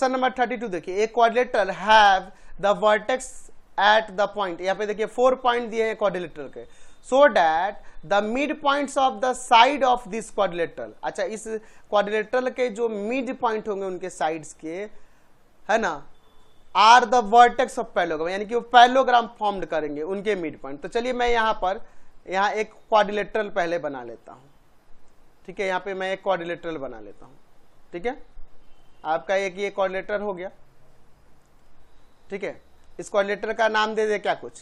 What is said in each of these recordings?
Question number 32 देखिए, एक quadrilateral have the vertex at the point, यहाँ पे देखिए 4 पॉइंट दिए हैं क्वाड्रिलेटरल के, so that the mid points of the side of this quadrilateral. अच्छा, इस क्वाड्रिलेटरल के जो मिड पॉइंट होंगे उनके साइड्स के, है ना, are the vertex of parallelogram, यानी कि वो पैरेललोग्राम फॉर्म्ड करेंगे उनके मिड पॉइंट। तो चलिए मैं यहाँ पर एक क्वाड्रिलेटरल पहले बना लेता हूँ। ठीक है, यहाँ पे मैं एक क्वाड्रिलेटरल बना लेता हूँ। ठीक है, आपका एक ये क्वाड्रिलेटरल हो गया। ठीक है, इस क्वाड्रिलेटरल का नाम दे दे क्या कुछ।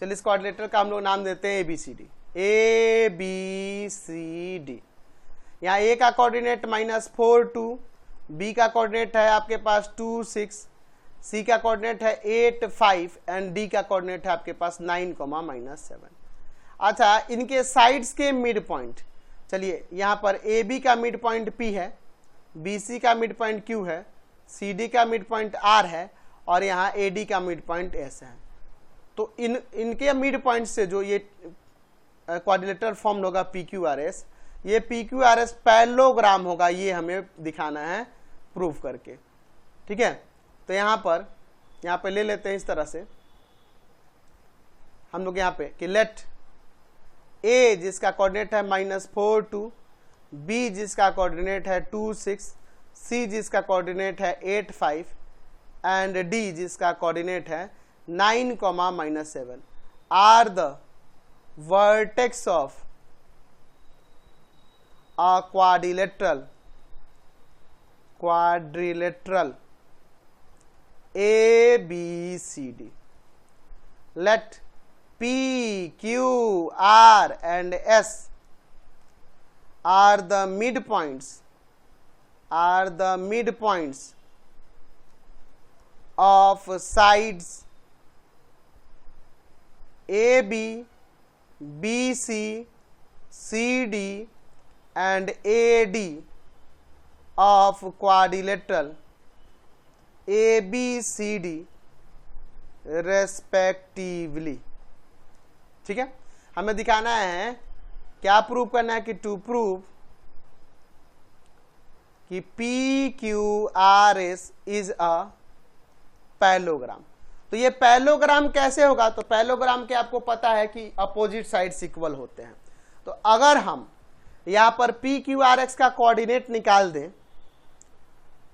चलिए इस क्वाड्रिलेटरल का हम लोग नाम देते हैं ABCD। ABCD। यहाँ A का कोऑर्डिनेट -4 2, B का कोऑर्डिनेट है आपके पास 2 6, C का कोऑर्डिनेट है 8 5 एंड D का कोऑर्डिनेट है आपके पास 9 -7। अच्छा, इनके साइड्स के मिड पॉइंट, चलिए यहाँ पर AB का मिड पॉइंट P है, BC का मिड पॉइंट Q है, CD का मिड पॉइंट R है और यहाँ AD का मिड पॉइंट S है। तो इनके मिड पॉइंट से जो ये क्वाड्रिलेटरल फॉर्म होगा PQRS, ये PQRS पैरेललोग्राम होगा, ये हमें दिखाना है प्रूफ करके। ठीक है, तो यहाँ पे ले लेते हैं इस तरह से हम लोग यहाँ पे कि लेट A जिसका कोऑर्डिनेट है -4 2, B जिसका कोऑर्डिनेट है 2 6, C जिसका कोऑर्डिनेट है 8 5 एंड D जिसका कोऑर्डिनेट है 9 -7 are the vertex of a quadrilateral ABCD. Let P, Q, R and S are the midpoints of sides AB, BC, CD and AD of quadrilateral ABCD respectively। ठीक है, हमें दिखाना है, क्या prove करना है कि टू प्रूव कि PQRS इज अ पैरेललोग्राम। तो ये पैरेललोग्राम कैसे होगा, तो पैरेललोग्राम के आपको पता है कि अपोजिट साइड्स इक्वल होते हैं। तो अगर हम यहां पर PQRS का कोऑर्डिनेट निकाल दें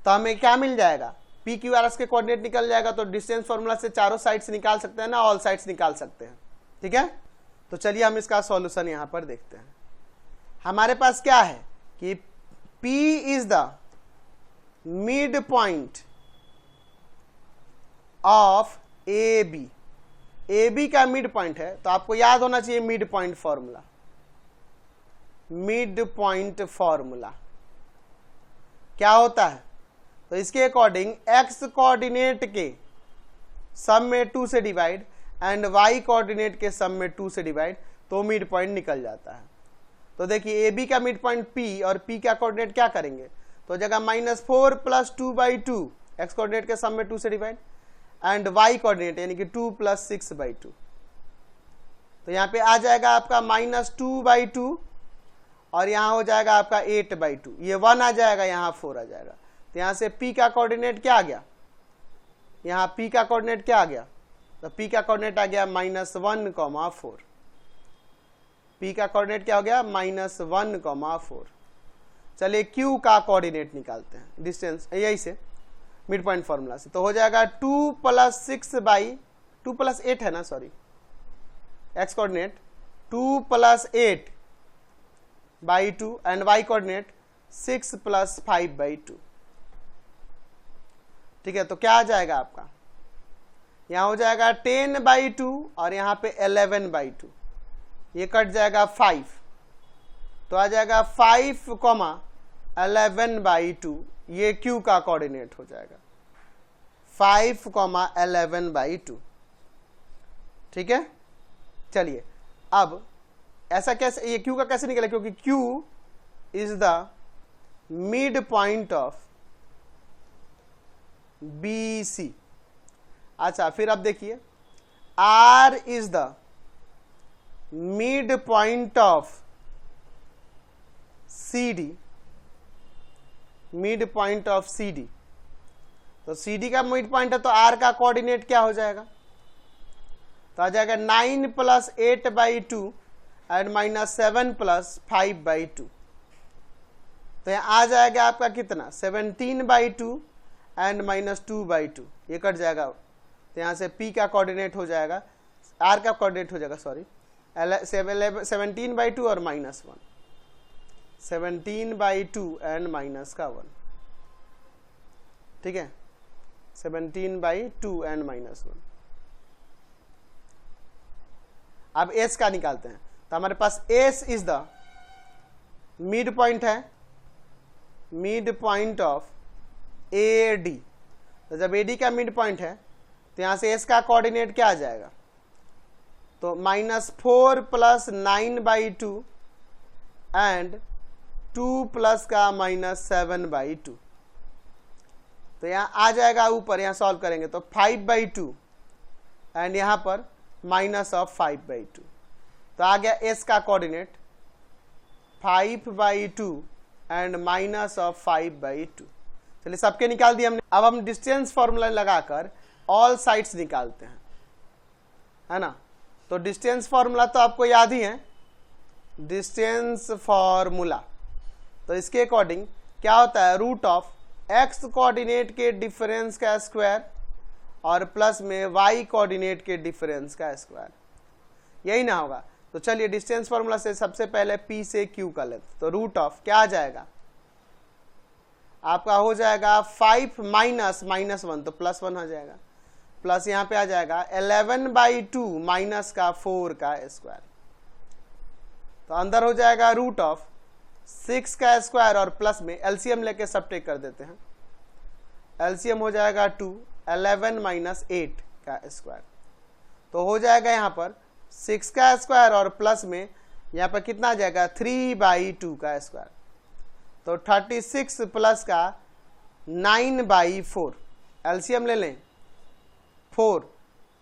तो हमें क्या मिल जाएगा, PQRS के कोऑर्डिनेट निकल जाएगा तो डिस्टेंस फॉर्मूला से चारों साइड्स निकाल सकते हैं ना, ऑल साइड्स निकाल सकते हैं। ठीक है, तो चलिए हम इसका सॉल्यूशन यहां पर देखते हैं। हमारे पास क्या है कि P is the mid point of AB। AB का मिड पॉइंट है, तो आपको याद होना चाहिए mid point formula. Mid point formula क्या होता है, तो इसके अकॉर्डिंग x कोऑर्डिनेट के सम में 2 से डिवाइड एंड y कोऑर्डिनेट के सम में 2 से डिवाइड, तो मिड पॉइंट निकल जाता है। तो देखिए AB का मिड पॉइंट P और P का कोऑर्डिनेट क्या करेंगे, तो जगह -4 + 2/2 x कोऑर्डिनेट के सम में 2 से डिवाइड एंड y कोऑर्डिनेट यानी कि 2 + 6/2, तो यहाँ पे आ जाएगा आपका -2/2 और यहाँ हो जाएगा आपका 8/2, ये 1 आ जाएगा, यहाँ 4 आ जाएगा। तो यहाँ से P का कोऑर्डिनेट क्या आ गया, यहाँ P का कोऑर्डिनेट क्या आ गया, तो P का कोऑर्डिनेट आ गया -1, 4। P का कोऑर्डिनेट क्या हो गया, -1, 4। चलिए Q का कोऑर्डिनेट निकालते हैं, डिस्टेंस यही से मिड पॉइंट फॉर्मूला से, तो हो जाएगा 2 + 2 + 8 है ना, sorry, x coordinate 2 + 8/2 and y coordinate 6 + 5/2। ठीक है, तो क्या आ जाएगा आपका, यहां हो जाएगा 10/2 और यहां पे 11/2, ये कट जाएगा 5, तो आ जाएगा 5, 11/2, ये Q का कोऑर्डिनेट हो जाएगा 5, 11/2। ठीक है, चलिए अब ऐसा कैसे, ये Q का कैसे निकला, क्योंकि Q is the mid point of BC। अच्छा, फिर अब देखिए R is the mid point of CD, mid point of CD। तो सी डी का मिड पॉइंट है तो आर का कोऑर्डिनेट क्या हो जाएगा, तो आ जाएगा 9 + 8/2 एंड -7 + 5/2। तो यहाँ आ जाएगा आपका कितना 17/2 एंड -2/2, ये कट जाएगा। तो यहाँ से P का कोऑर्डिनेट हो जाएगा, R का कोऑर्डिनेट हो जाएगा, सॉरी 17/2 और -1, 17/2 एंड -1, ठीक है, 17/2 एंड -1। अब S का निकालते हैं, तो हमारे पास S is the mid point है, मिड पॉइंट ऑफ AD। तो जब AD का मिड पॉइंट है तो यहां से S का कोऑर्डिनेट क्या आ जाएगा, तो -4 + 9/2 एंड 2 + का -7/2। तो यहाँ आ जाएगा ऊपर, यहाँ सॉल्व करेंगे तो 5/2 एंड यहाँ पर -5/2। तो आ गया S का कोऑर्डिनेट 5/2 एंड -5/2। चलिए सबके निकाल दिए हमने। अब हम डिस्टेंस फॉर्मूला लगाकर ऑल साइड्स निकालते हैं, है ना। तो डिस्टेंस फॉर्मूला तो आपको याद ही है, डिस्टेंस फॉर्मूला। तो इसके अकॉर्डिंग क्या होता है, रूट ऑफ x कोऑर्डिनेट के डिफरेंस का स्क्वायर और प्लस में y कोऑर्डिनेट के डिफरेंस का स्क्वायर, यही ना होगा। तो चलिए डिस्टेंस फॉर्मूला से सबसे पहले P से Q का लेंथ, तो रूट ऑफ क्या आ जाएगा आपका, हो जाएगा 5 - -1 तो +1 हो जाएगा, प्लस यहाँ पे आ जाएगा 11/2 माइनस का 4 का स्क्वायर। तो अंदर हो जाएगा रूट ऑफ 6 का स्क्वायर और प्लस में एलसीएम लेके सबट्रैक्ट कर देते हैं, एलसीएम हो जाएगा 2, 11 - 8 का स्क्वायर। तो हो जाएगा यहाँ पर 6 का स्क्वायर और प्लस में यहाँ पर कितना आ जाएगा 3/2 का स्क्वायर। तो 36 प्लस का 9/4, एलसीएम ले लें 4,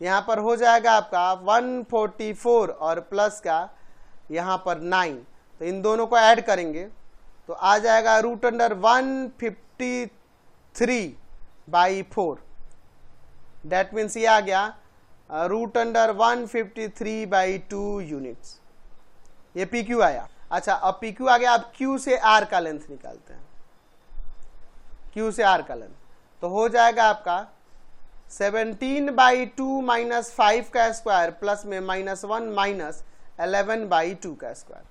यहाँ पर हो जाएगा आपका 144 और प्लस का यहाँ पर 9। तो इन दोनों को ऐड करेंगे तो आ जाएगा √153/4, डेट मीन्स ये आ गया √153/2 यूनिट्स, ये PQ आया। अच्छा अब PQ आ गया, अब Q से R का लेंथ निकालते हैं, Q से R का लेंथ। तो हो जाएगा आपका 17/2 - 5 का स्क्वायर प्लस में -1 माइनस 11/2 का स्क्वायर।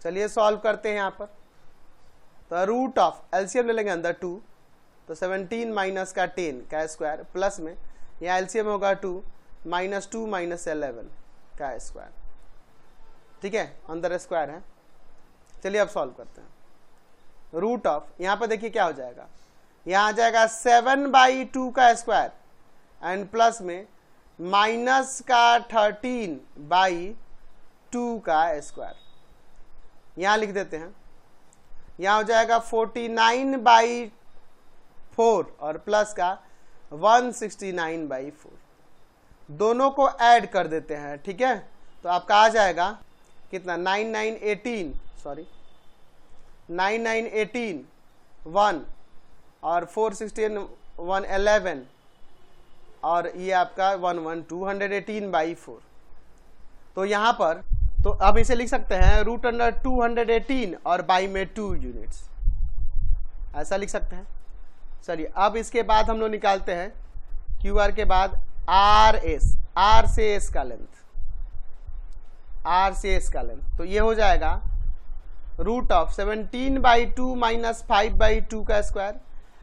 चलिए सॉल्व करते हैं यहाँ पर। तो रूट ऑफ एलसीएम ले लेंगे अंदर 2, तो 17 माइनस का 10 का स्क्वायर प्लस में यहाँ एलसीएम होगा 2 -2 - 11 का स्क्वायर, ठीक है, अंदर स्क्वायर है। चलिए अब सॉल्व करते हैं। रूट ऑफ यहाँ पर देखिए क्या हो जाएगा, यहाँ आ जाएगा 7/2 का स्क्वायर एंड प्लस में माइनस का 13/2 का स्क्वायर, यहाँ लिख देते हैं। यहाँ हो जाएगा 49/4 और प्लस का 169/4, दोनों को ऐड कर देते हैं, ठीक है। तो आपका आ जाएगा कितना 9918 1 और 416 111 और ये आपका 218/4। तो यहाँ पर तो अब इसे लिख सकते हैं √218 और बाई में 2 यूनिट्स, ऐसा लिख सकते हैं। चलिए अब इसके बाद हम लोग निकालते हैं QR के बाद R से S का लेंथ, R से S का लेंथ। तो ये हो जाएगा रूट ऑफ 17/2 माइनस 5/2 का स्क्वायर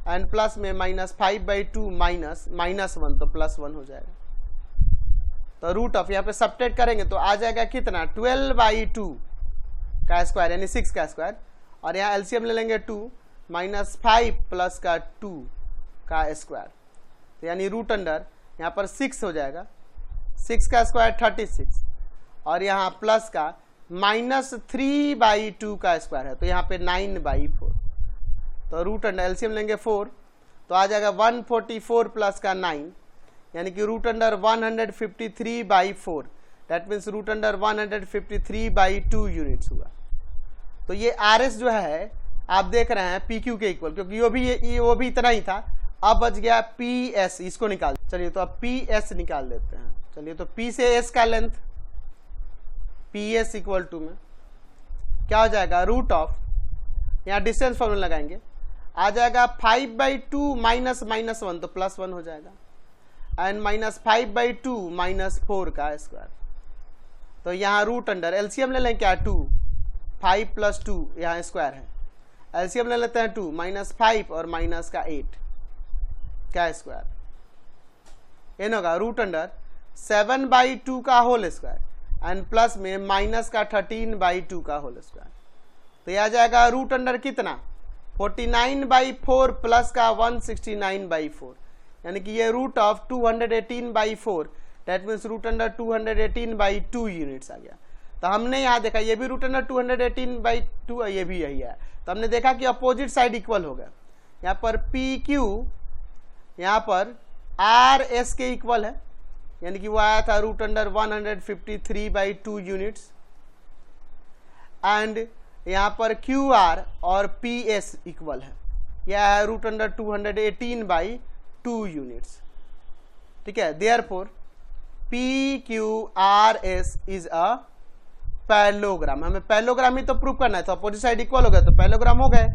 एंड प्लस में -5/2 माइनस -1 तो +1 हो जाएगा। तो रूट ऑफ यहाँ पे सबट्रैक्ट करेंगे तो आ जाएगा कितना 12/2 का स्क्वायर यानी 6 का स्क्वायर और यहाँ एलसीएम ले लेंगे 2 -5 प्लस का 2 का स्क्वायर, तो यानी रूट अंडर यहाँ पर 6 हो जाएगा, 6 का स्क्वायर 36 और यहाँ प्लस का -3/2 का स्क्वायर है तो यहाँ पे 9/4। तो रूट अंडर एलसीएम लेंगे 4 तो आ जाएगा 144 प्लस का 9 यानी कि root under 153/4, that means root under 153/2 units हुआ। तो ये RS जो है आप देख रहे हैं PQ के इक्वल, क्योंकि वो भी इतना ही था अब बच गया पी एस, इसको निकाल, चलिए तो अब पी एस निकाल देते हैं। चलिए तो पी से एस का length, P S equal to में क्या हो जाएगा, रूट ऑफ, यहाँ डिस्टेंस फॉर्मूला लगाएंगे, आ जाएगा 5/2 माइनस -1 तो +1 हो जाएगा, एंड -5/2 -4 का स्क्वायर। तो यहाँ रूट अंडर, एलसीएम ले लें क्या, 2, 5 + 2 यहाँ स्क्वायर है, एलसीएम ले लेते हैं 2, -5 और माइनस का 8 क्या स्क्वायर, एन होगा रूट अंडर 7/2 का होल स्क्वायर एंड प्लस में माइनस का 13/2 का होल स्क्वायर। तो यह आ जाएगा रूट अंडर कितना, 49/4 प्लस का 169/4, यानी कि ये root of 218/4, that means root under 218/2 units आ गया। तो हमने यहाँ देखा ये भी रूट अंडर 218/2, ये भी यही है, तो हमने देखा कि अपोजिट साइड इक्वल हो गया। यहाँ पर पी क्यू यहाँ पर आर एस के इक्वल है, यानी कि वो आया था रूट अंडर 153/2 यूनिट्स, एंड यहाँ पर क्यू आर और पी एस इक्वल है, यह है रूट अंडर 218/2 यूनिट्स। ठीक है, therefore P Q R S is a parallelogram. हमें पैरेललोग्राम ही तो प्रूव करना है, तो अपोजिट साइड इक्वल हो गया तो पैरेललोग्राम हो गए।